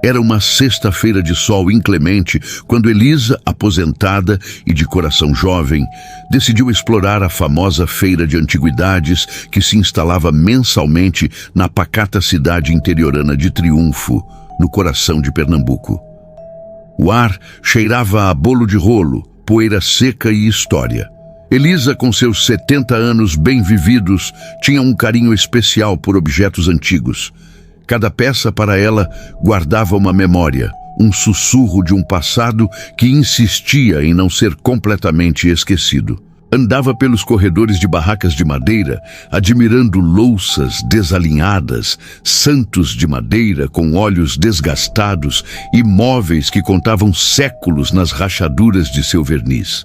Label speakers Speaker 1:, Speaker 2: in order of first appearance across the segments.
Speaker 1: Era uma sexta-feira de sol inclemente quando Elisa, aposentada e de coração jovem, decidiu explorar a famosa feira de antiguidades que se instalava mensalmente na pacata cidade interiorana de Triunfo, no coração de Pernambuco. O ar cheirava a bolo de rolo, poeira seca e história. Elisa, com seus 70 anos bem vividos, tinha um carinho especial por objetos antigos. Cada peça para ela guardava uma memória, um sussurro de um passado que insistia em não ser completamente esquecido. Andava pelos corredores de barracas de madeira, admirando louças desalinhadas, santos de madeira com olhos desgastados e móveis que contavam séculos nas rachaduras de seu verniz.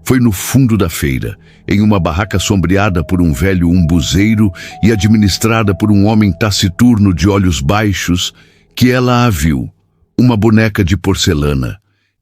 Speaker 1: Foi no fundo da feira, em uma barraca sombreada por um velho umbuzeiro e administrada por um homem taciturno de olhos baixos, que ela a viu. Uma boneca de porcelana.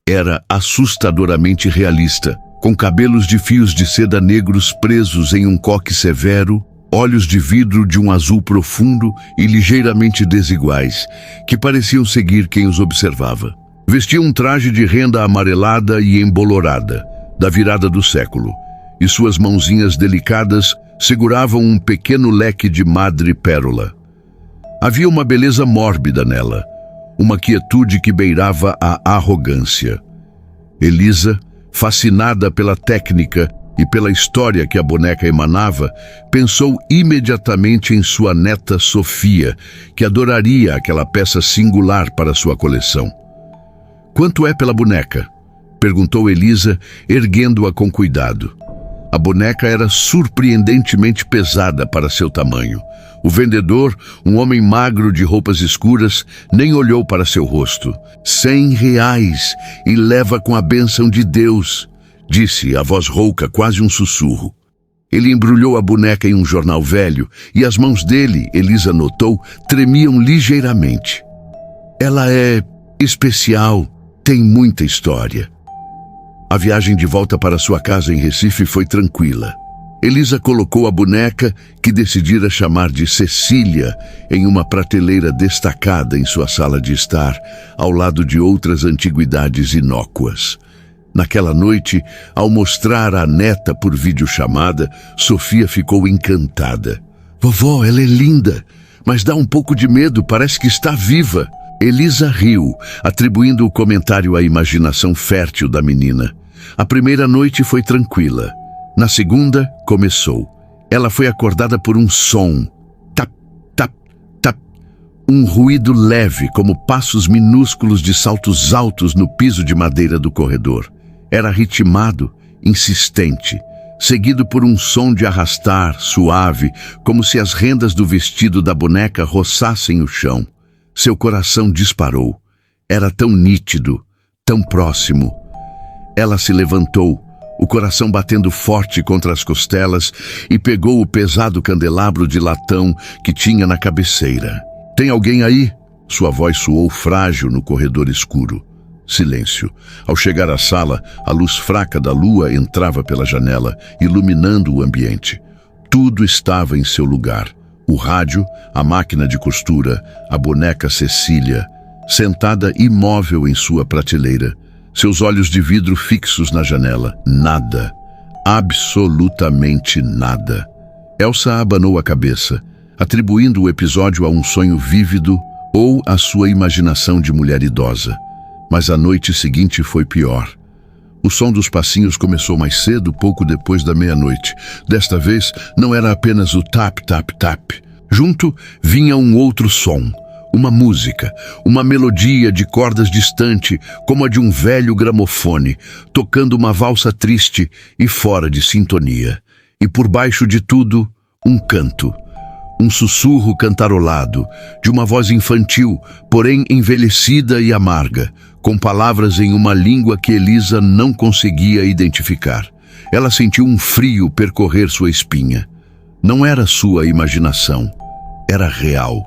Speaker 1: Era assustadoramente realista, com cabelos de fios de seda negros presos em um coque severo, olhos de vidro de um azul profundo e ligeiramente desiguais, que pareciam seguir quem os observava. Vestia um traje de renda amarelada e embolorada, da virada do século, e suas mãozinhas delicadas seguravam um pequeno leque de madrepérola. Havia uma beleza mórbida nela, uma quietude que beirava a arrogância. Elisa, fascinada pela técnica e pela história que a boneca emanava, pensou imediatamente em sua neta Sofia, que adoraria aquela peça singular para sua coleção. "Quanto é pela boneca?" perguntou Elisa, erguendo-a com cuidado. A boneca era surpreendentemente pesada para seu tamanho. O vendedor, um homem magro de roupas escuras, nem olhou para seu rosto. R$100 e leva com a bênção de Deus, disse, a voz rouca, quase um sussurro. Ele embrulhou a boneca em um jornal velho e as mãos dele, Elisa notou, tremiam ligeiramente. "Ela é especial, tem muita história." A viagem de volta para sua casa em Recife foi tranquila. Elisa colocou a boneca, que decidira chamar de Cecília, em uma prateleira destacada em sua sala de estar, ao lado de outras antiguidades inócuas. Naquela noite, ao mostrar a neta por videochamada, Sofia ficou encantada. "Vovó, ela é linda, mas dá um pouco de medo, parece que está viva." Elisa riu, atribuindo o comentário à imaginação fértil da menina. A primeira noite foi tranquila. Na segunda, começou. Ela foi acordada por um som. Tap, tap, tap. Um ruído leve, como passos minúsculos de saltos altos no piso de madeira do corredor. Era ritmado, insistente, seguido por um som de arrastar, suave, como se as rendas do vestido da boneca roçassem o chão. Seu coração disparou. Era tão nítido, tão próximo. Ela se levantou, o coração batendo forte contra as costelas, e pegou o pesado candelabro de latão que tinha na cabeceira. "Tem alguém aí?" Sua voz soou frágil no corredor escuro. Silêncio. Ao chegar à sala, a luz fraca da lua entrava pela janela, iluminando o ambiente. Tudo estava em seu lugar. O rádio, a máquina de costura, a boneca Cecília, sentada imóvel em sua prateleira, seus olhos de vidro fixos na janela. Nada. Absolutamente nada. Elsa abanou a cabeça, atribuindo o episódio a um sonho vívido ou à sua imaginação de mulher idosa. Mas a noite seguinte foi pior. O som dos passinhos começou mais cedo, pouco depois da meia-noite. Desta vez, não era apenas o tap, tap, tap. Junto vinha um outro som. Uma música, uma melodia de cordas distante, como a de um velho gramofone, tocando uma valsa triste e fora de sintonia. E por baixo de tudo, um canto. Um sussurro cantarolado, de uma voz infantil, porém envelhecida e amarga, com palavras em uma língua que Elisa não conseguia identificar. Ela sentiu um frio percorrer sua espinha. Não era sua imaginação, era real.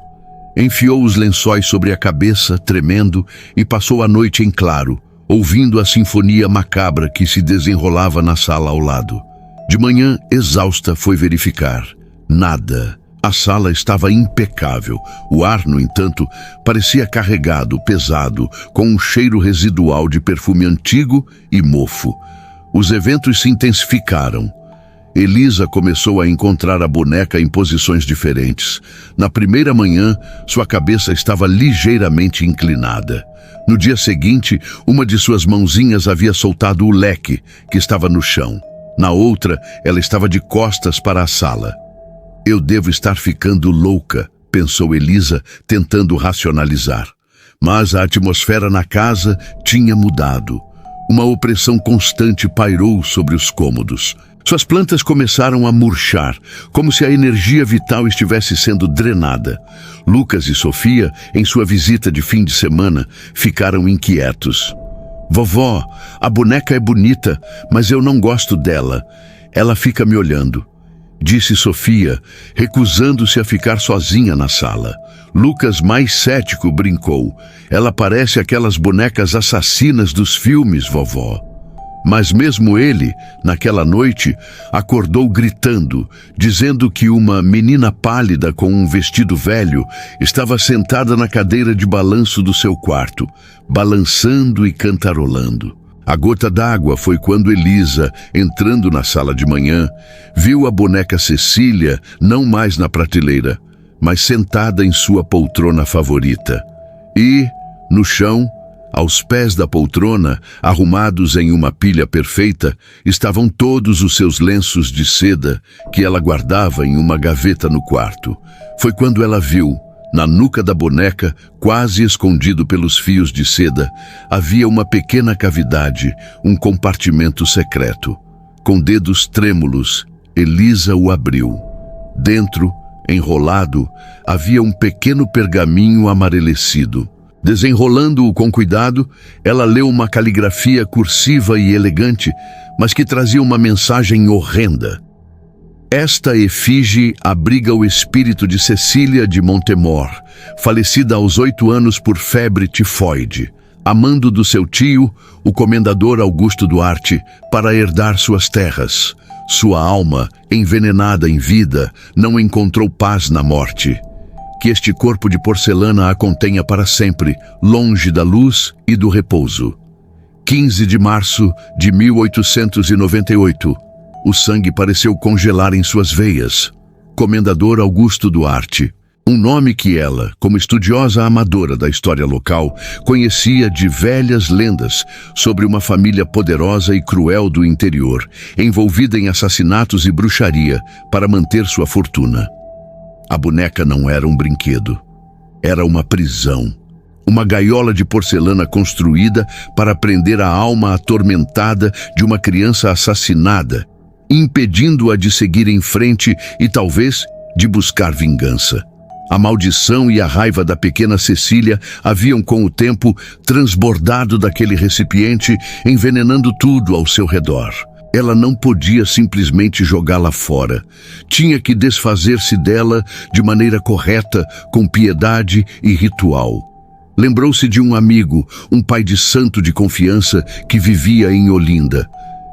Speaker 1: Enfiou os lençóis sobre a cabeça, tremendo, e passou a noite em claro, ouvindo a sinfonia macabra que se desenrolava na sala ao lado. De manhã, exausta, foi verificar. Nada. A sala estava impecável. O ar, no entanto, parecia carregado, pesado, com um cheiro residual de perfume antigo e mofo. Os eventos se intensificaram. Elisa começou a encontrar a boneca em posições diferentes. Na primeira manhã, sua cabeça estava ligeiramente inclinada. No dia seguinte, uma de suas mãozinhas havia soltado o leque, que estava no chão. Na outra, ela estava de costas para a sala. Eu devo estar ficando louca, pensou Elisa, tentando racionalizar. Mas a atmosfera na casa tinha mudado. Uma opressão constante pairou sobre os cômodos. Suas plantas começaram a murchar, como se a energia vital estivesse sendo drenada. Lucas e Sofia, em sua visita de fim de semana, ficaram inquietos. Vovó, a boneca é bonita, mas eu não gosto dela. Ela fica me olhando, disse Sofia, recusando-se a ficar sozinha na sala. Lucas, mais cético, brincou. Ela parece aquelas bonecas assassinas dos filmes, vovó. Mas mesmo ele, naquela noite, acordou gritando, dizendo que uma menina pálida com um vestido velho estava sentada na cadeira de balanço do seu quarto, balançando e cantarolando. A gota d'água foi quando Elisa, entrando na sala de manhã, viu a boneca Cecília não mais na prateleira, mas sentada em sua poltrona favorita. E, no chão, aos pés da poltrona, arrumados em uma pilha perfeita, estavam todos os seus lenços de seda que ela guardava em uma gaveta no quarto. Foi quando ela viu, na nuca da boneca, quase escondido pelos fios de seda, havia uma pequena cavidade, um compartimento secreto. Com dedos trêmulos, Elisa o abriu. Dentro, enrolado, havia um pequeno pergaminho amarelecido. Desenrolando-o com cuidado, ela leu uma caligrafia cursiva e elegante, mas que trazia uma mensagem horrenda. Esta efígie abriga o espírito de Cecília de Montemor, falecida aos 8 anos por febre tifoide, amando do seu tio, o comendador Augusto Duarte, para herdar suas terras. Sua alma, envenenada em vida, não encontrou paz na morte. Que este corpo de porcelana a contenha para sempre, longe da luz e do repouso. 15 de março de 1898. O sangue pareceu congelar em suas veias. Comendador Augusto Duarte. Um nome que ela, como estudiosa amadora da história local, conhecia de velhas lendas sobre uma família poderosa e cruel do interior, envolvida em assassinatos e bruxaria para manter sua fortuna. A boneca não era um brinquedo. Era uma prisão. Uma gaiola de porcelana construída para prender a alma atormentada de uma criança assassinada, impedindo-a de seguir em frente e talvez de buscar vingança. A maldição e a raiva da pequena Cecília haviam com o tempo transbordado daquele recipiente, envenenando tudo ao seu redor. Ela não podia simplesmente jogá-la fora. Tinha que desfazer-se dela de maneira correta, com piedade e ritual. Lembrou-se de um amigo, um pai de santo de confiança que vivia em Olinda.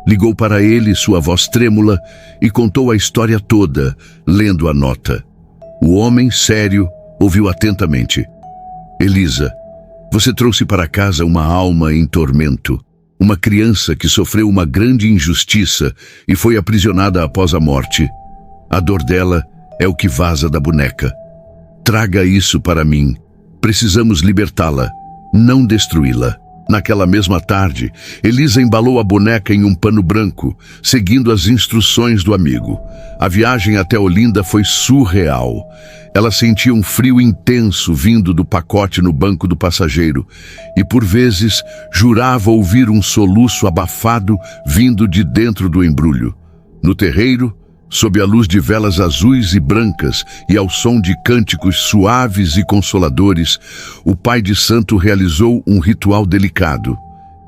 Speaker 1: Ligou para ele, sua voz trêmula, e contou a história toda, lendo a nota. O homem, sério, ouviu atentamente. Elisa, você trouxe para casa uma alma em tormento. Uma criança que sofreu uma grande injustiça e foi aprisionada após a morte. A dor dela é o que vaza da boneca. Traga isso para mim. Precisamos libertá-la, não destruí-la. Naquela mesma tarde, Elisa embalou a boneca em um pano branco, seguindo as instruções do amigo. A viagem até Olinda foi surreal. Ela sentia um frio intenso vindo do pacote no banco do passageiro e, por vezes, jurava ouvir um soluço abafado vindo de dentro do embrulho. No terreiro, sob a luz de velas azuis e brancas e ao som de cânticos suaves e consoladores, o pai de santo realizou um ritual delicado.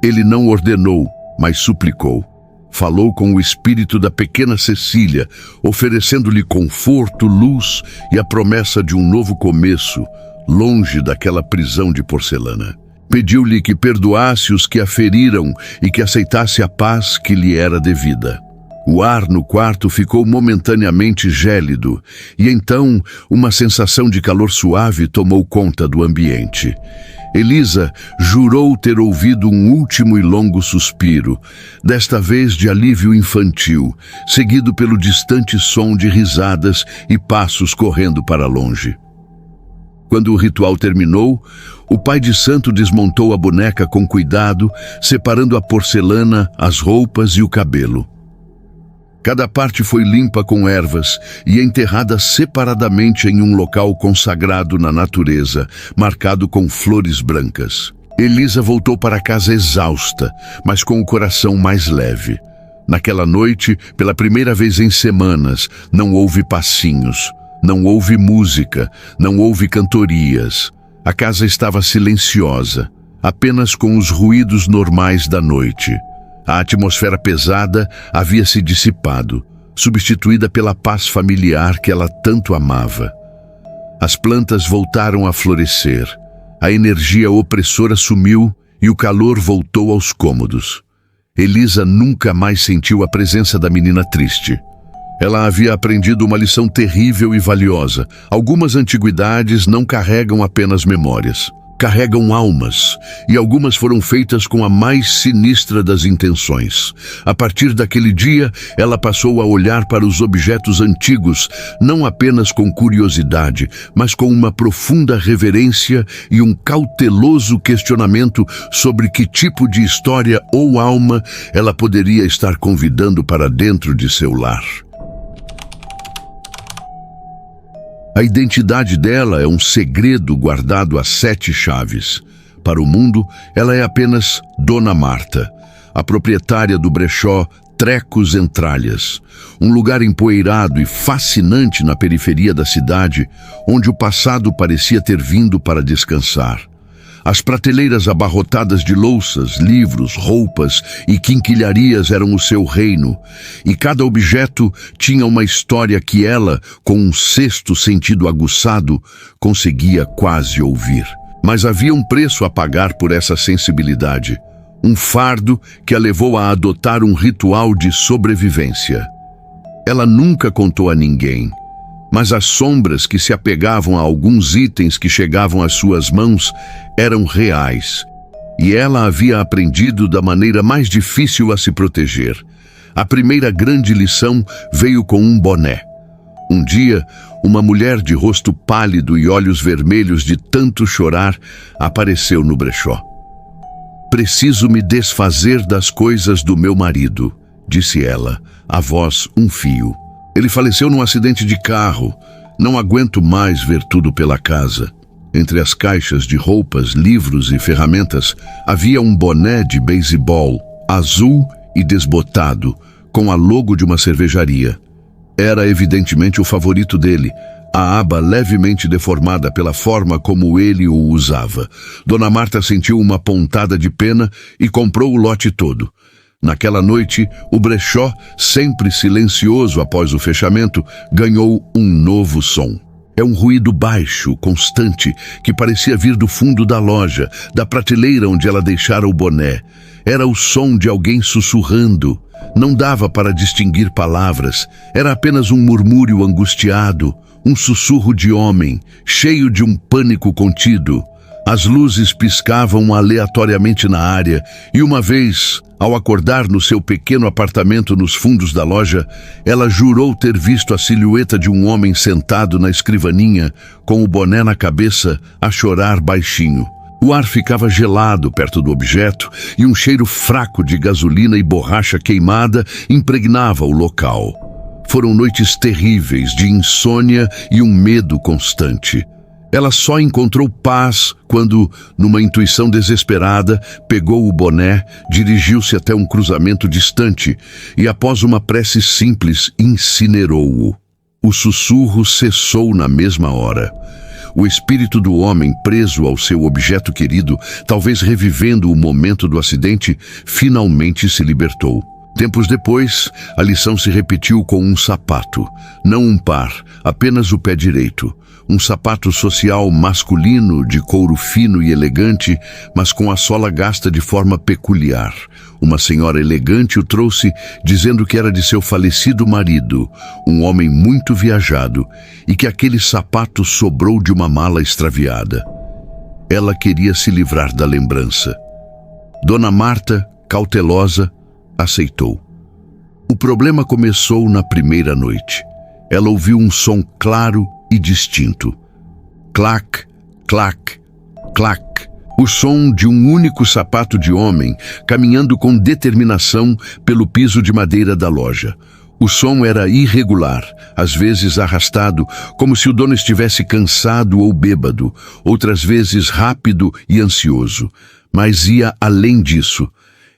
Speaker 1: Ele não ordenou, mas suplicou. Falou com o espírito da pequena Cecília, oferecendo-lhe conforto, luz e a promessa de um novo começo, longe daquela prisão de porcelana. Pediu-lhe que perdoasse os que a feriram e que aceitasse a paz que lhe era devida. O ar no quarto ficou momentaneamente gélido, e então uma sensação de calor suave tomou conta do ambiente. Elisa jurou ter ouvido um último e longo suspiro, desta vez de alívio infantil, seguido pelo distante som de risadas e passos correndo para longe. Quando o ritual terminou, o pai de santo desmontou a boneca com cuidado, separando a porcelana, as roupas e o cabelo. Cada parte foi limpa com ervas e enterrada separadamente em um local consagrado na natureza, marcado com flores brancas. Elisa voltou para casa exausta, mas com o coração mais leve. Naquela noite, pela primeira vez em semanas, não houve passinhos, não houve música, não houve cantorias. A casa estava silenciosa, apenas com os ruídos normais da noite. A atmosfera pesada havia se dissipado, substituída pela paz familiar que ela tanto amava. As plantas voltaram a florescer, a energia opressora sumiu e o calor voltou aos cômodos. Elisa nunca mais sentiu a presença da menina triste. Ela havia aprendido uma lição terrível e valiosa. Algumas antiguidades não carregam apenas memórias. Carregam almas, e algumas foram feitas com a mais sinistra das intenções. A partir daquele dia, ela passou a olhar para os objetos antigos, não apenas com curiosidade, mas com uma profunda reverência e um cauteloso questionamento sobre que tipo de história ou alma ela poderia estar convidando para dentro de seu lar. A identidade dela é um segredo guardado a 7 chaves. Para o mundo, ela é apenas Dona Marta, a proprietária do brechó Trecos Entralhas, um lugar empoeirado e fascinante na periferia da cidade, onde o passado parecia ter vindo para descansar. As prateleiras abarrotadas de louças, livros, roupas e quinquilharias eram o seu reino, e cada objeto tinha uma história que ela, com um sexto sentido aguçado, conseguia quase ouvir. Mas havia um preço a pagar por essa sensibilidade, um fardo que a levou a adotar um ritual de sobrevivência. Ela nunca contou a ninguém, mas as sombras que se apegavam a alguns itens que chegavam às suas mãos eram reais, e ela havia aprendido da maneira mais difícil a se proteger. A primeira grande lição veio com um boné. Um dia, uma mulher de rosto pálido e olhos vermelhos de tanto chorar apareceu no brechó. "Preciso me desfazer das coisas do meu marido", disse ela, a voz um fio. "Ele faleceu num acidente de carro. Não aguento mais ver tudo pela casa." Entre as caixas de roupas, livros e ferramentas, havia um boné de beisebol, azul e desbotado, com a logo de uma cervejaria. Era evidentemente o favorito dele, a aba levemente deformada pela forma como ele o usava. Dona Marta sentiu uma pontada de pena e comprou o lote todo. Naquela noite, o brechó, sempre silencioso após o fechamento, ganhou um novo som. É um ruído baixo, constante, que parecia vir do fundo da loja, da prateleira onde ela deixara o boné. Era o som de alguém sussurrando. Não dava para distinguir palavras. Era apenas um murmúrio angustiado, um sussurro de homem, cheio de um pânico contido. As luzes piscavam aleatoriamente na área, e uma vez, ao acordar no seu pequeno apartamento nos fundos da loja, ela jurou ter visto a silhueta de um homem sentado na escrivaninha, com o boné na cabeça, a chorar baixinho. O ar ficava gelado perto do objeto e um cheiro fraco de gasolina e borracha queimada impregnava o local. Foram noites terríveis de insônia e um medo constante. Ela só encontrou paz quando, numa intuição desesperada, pegou o boné, dirigiu-se até um cruzamento distante e, após uma prece simples, incinerou-o. O sussurro cessou na mesma hora. O espírito do homem, preso ao seu objeto querido, talvez revivendo o momento do acidente, finalmente se libertou. Tempos depois, a lição se repetiu com um sapato, não um par, apenas o pé direito. Um sapato social masculino, de couro fino e elegante, mas com a sola gasta de forma peculiar. Uma senhora elegante o trouxe, dizendo que era de seu falecido marido, um homem muito viajado, e que aquele sapato sobrou de uma mala extraviada. Ela queria se livrar da lembrança. Dona Marta, cautelosa, aceitou. O problema começou na primeira noite. Ela ouviu um som claro e distinto. Clac, clac, clac. O som de um único sapato de homem caminhando com determinação pelo piso de madeira da loja. O som era irregular, às vezes arrastado, como se o dono estivesse cansado ou bêbado, outras vezes rápido e ansioso. Mas ia além disso.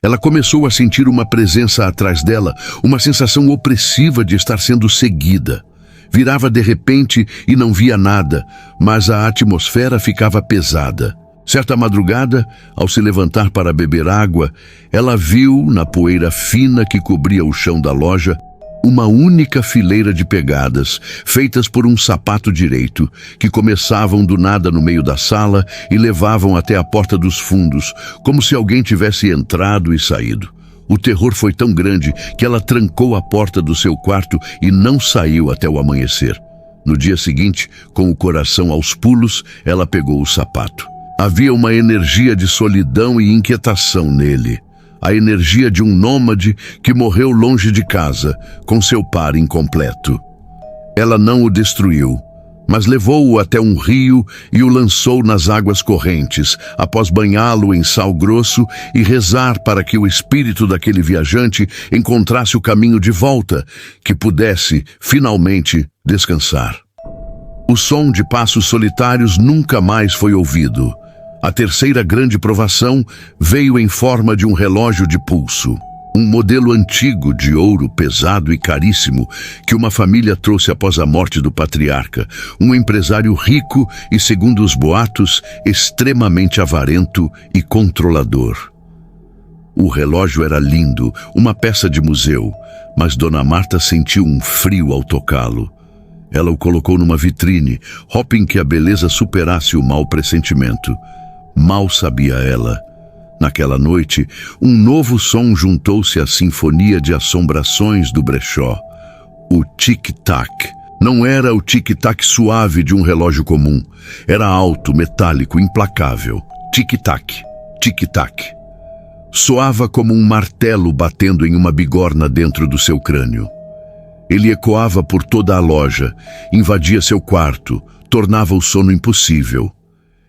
Speaker 1: Ela começou a sentir uma presença atrás dela, uma sensação opressiva de estar sendo seguida. Virava de repente e não via nada, mas a atmosfera ficava pesada. Certa madrugada, ao se levantar para beber água, ela viu, na poeira fina que cobria o chão da loja, uma única fileira de pegadas, feitas por um sapato direito, que começavam do nada no meio da sala e levavam até a porta dos fundos, como se alguém tivesse entrado e saído. O terror foi tão grande que ela trancou a porta do seu quarto e não saiu até o amanhecer. No dia seguinte, com o coração aos pulos, ela pegou o sapato. Havia uma energia de solidão e inquietação nele. A energia de um nômade que morreu longe de casa, com seu par incompleto. Ela não o destruiu, mas levou-o até um rio e o lançou nas águas correntes, após banhá-lo em sal grosso e rezar para que o espírito daquele viajante encontrasse o caminho de volta, que pudesse, finalmente, descansar. O som de passos solitários nunca mais foi ouvido. A terceira grande provação veio em forma de um relógio de pulso. Um modelo antigo de ouro pesado e caríssimo que uma família trouxe após a morte do patriarca, um empresário rico e, segundo os boatos, extremamente avarento e controlador. O relógio era lindo, uma peça de museu, mas Dona Marta sentiu um frio ao tocá-lo. Ela o colocou numa vitrine, hoping que a beleza superasse o mau pressentimento. Mal sabia ela. Naquela noite, um novo som juntou-se à sinfonia de assombrações do brechó. O tic-tac. Não era o tic-tac suave de um relógio comum. Era alto, metálico, implacável. Tic-tac, tic-tac. Soava como um martelo batendo em uma bigorna dentro do seu crânio. Ele ecoava por toda a loja, invadia seu quarto, tornava o sono impossível.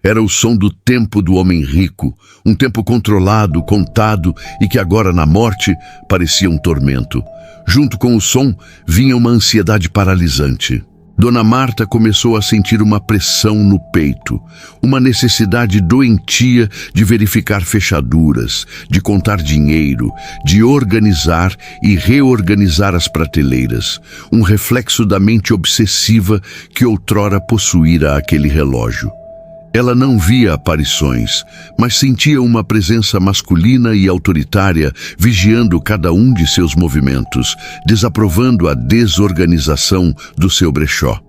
Speaker 1: Era o som do tempo do homem rico, um tempo controlado, contado e que agora, na morte, parecia um tormento. Junto com o som, vinha uma ansiedade paralisante. Dona Marta começou a sentir uma pressão no peito, uma necessidade doentia de verificar fechaduras, de contar dinheiro, de organizar e reorganizar as prateleiras, um reflexo da mente obsessiva que outrora possuíra aquele relógio. Ela não via aparições, mas sentia uma presença masculina e autoritária vigiando cada um de seus movimentos, desaprovando a desorganização do seu brechó.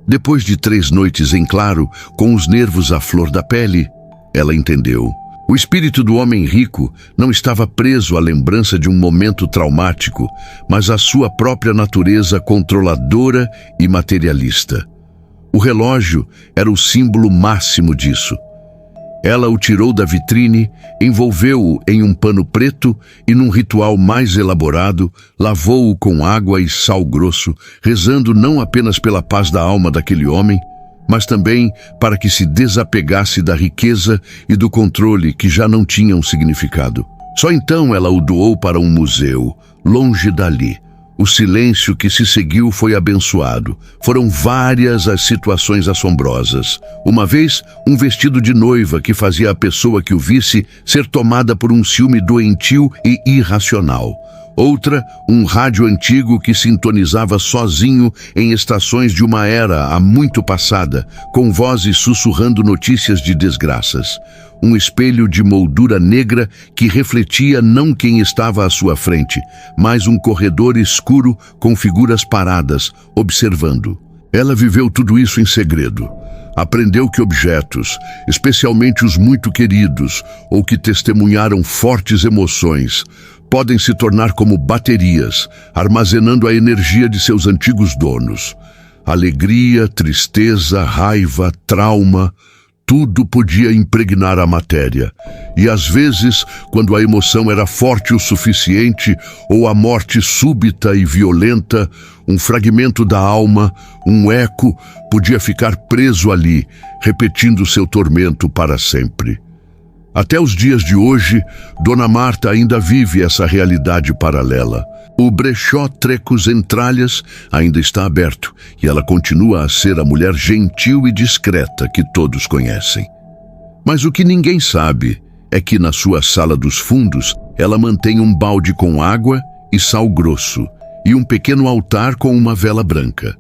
Speaker 1: Depois de 3 noites em claro, com os nervos à flor da pele, ela entendeu. O espírito do homem rico não estava preso à lembrança de um momento traumático, mas à sua própria natureza controladora e materialista. O relógio era o símbolo máximo disso. Ela o tirou da vitrine, envolveu-o em um pano preto e, num ritual mais elaborado, lavou-o com água e sal grosso, rezando não apenas pela paz da alma daquele homem, mas também para que se desapegasse da riqueza e do controle que já não tinham significado. Só então ela o doou para um museu, longe dali. O silêncio que se seguiu foi abençoado. Foram várias as situações assombrosas. Uma vez, um vestido de noiva que fazia a pessoa que o visse ser tomada por um ciúme doentio e irracional. Outra, um rádio antigo que sintonizava sozinho em estações de uma era há muito passada, com vozes sussurrando notícias de desgraças. Um espelho de moldura negra que refletia não quem estava à sua frente, mas um corredor escuro com figuras paradas, observando. Ela viveu tudo isso em segredo. Aprendeu que objetos, especialmente os muito queridos ou que testemunharam fortes emoções, podem se tornar como baterias, armazenando a energia de seus antigos donos. Alegria, tristeza, raiva, trauma, tudo podia impregnar a matéria. E às vezes, quando a emoção era forte o suficiente, ou a morte súbita e violenta, um fragmento da alma, um eco, podia ficar preso ali, repetindo seu tormento para sempre. Até os dias de hoje, Dona Marta ainda vive essa realidade paralela. O brechó Trecos Entralhas ainda está aberto e ela continua a ser a mulher gentil e discreta que todos conhecem. Mas o que ninguém sabe é que na sua sala dos fundos ela mantém um balde com água e sal grosso e um pequeno altar com uma vela branca.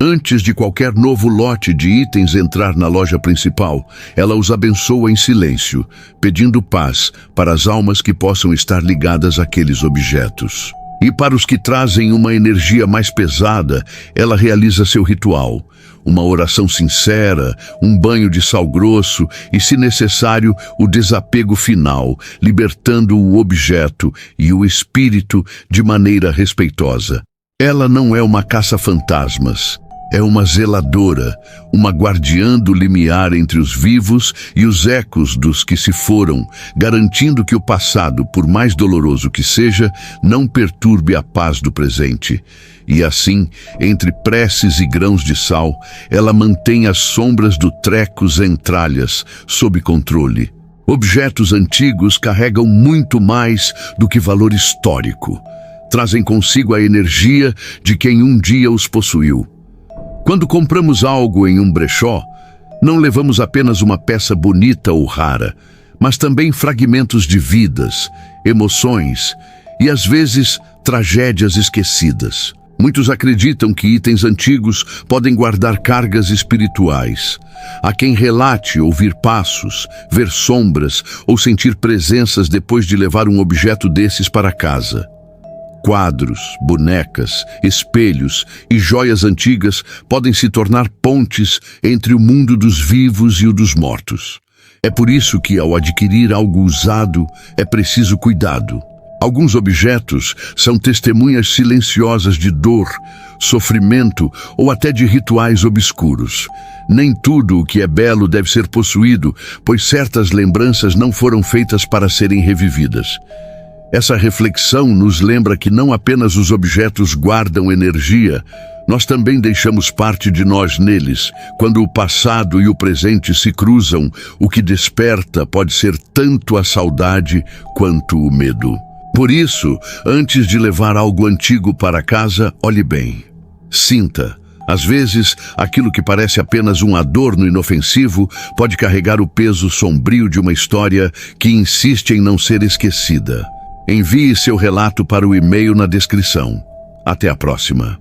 Speaker 1: Antes de qualquer novo lote de itens entrar na loja principal, ela os abençoa em silêncio, pedindo paz para as almas que possam estar ligadas àqueles objetos. E para os que trazem uma energia mais pesada, ela realiza seu ritual, uma oração sincera, um banho de sal grosso e, se necessário, o desapego final, libertando o objeto e o espírito de maneira respeitosa. Ela não é uma caça-fantasmas. É uma zeladora, uma guardiã do limiar entre os vivos e os ecos dos que se foram, garantindo que o passado, por mais doloroso que seja, não perturbe a paz do presente. E assim, entre preces e grãos de sal, ela mantém as sombras do Trecos Entralhas sob controle. Objetos antigos carregam muito mais do que valor histórico. Trazem consigo a energia de quem um dia os possuiu. Quando compramos algo em um brechó, não levamos apenas uma peça bonita ou rara, mas também fragmentos de vidas, emoções e, às vezes, tragédias esquecidas. Muitos acreditam que itens antigos podem guardar cargas espirituais. Há quem relate ouvir passos, ver sombras ou sentir presenças depois de levar um objeto desses para casa. Quadros, bonecas, espelhos e joias antigas podem se tornar pontes entre o mundo dos vivos e o dos mortos. É por isso que, ao adquirir algo usado, é preciso cuidado. Alguns objetos são testemunhas silenciosas de dor, sofrimento ou até de rituais obscuros. Nem tudo o que é belo deve ser possuído, pois certas lembranças não foram feitas para serem revividas. Essa reflexão nos lembra que não apenas os objetos guardam energia, nós também deixamos parte de nós neles. Quando o passado e o presente se cruzam, o que desperta pode ser tanto a saudade quanto o medo. Por isso, antes de levar algo antigo para casa, olhe bem. Sinta. Às vezes, aquilo que parece apenas um adorno inofensivo pode carregar o peso sombrio de uma história que insiste em não ser esquecida. Envie seu relato para o e-mail na descrição. Até a próxima.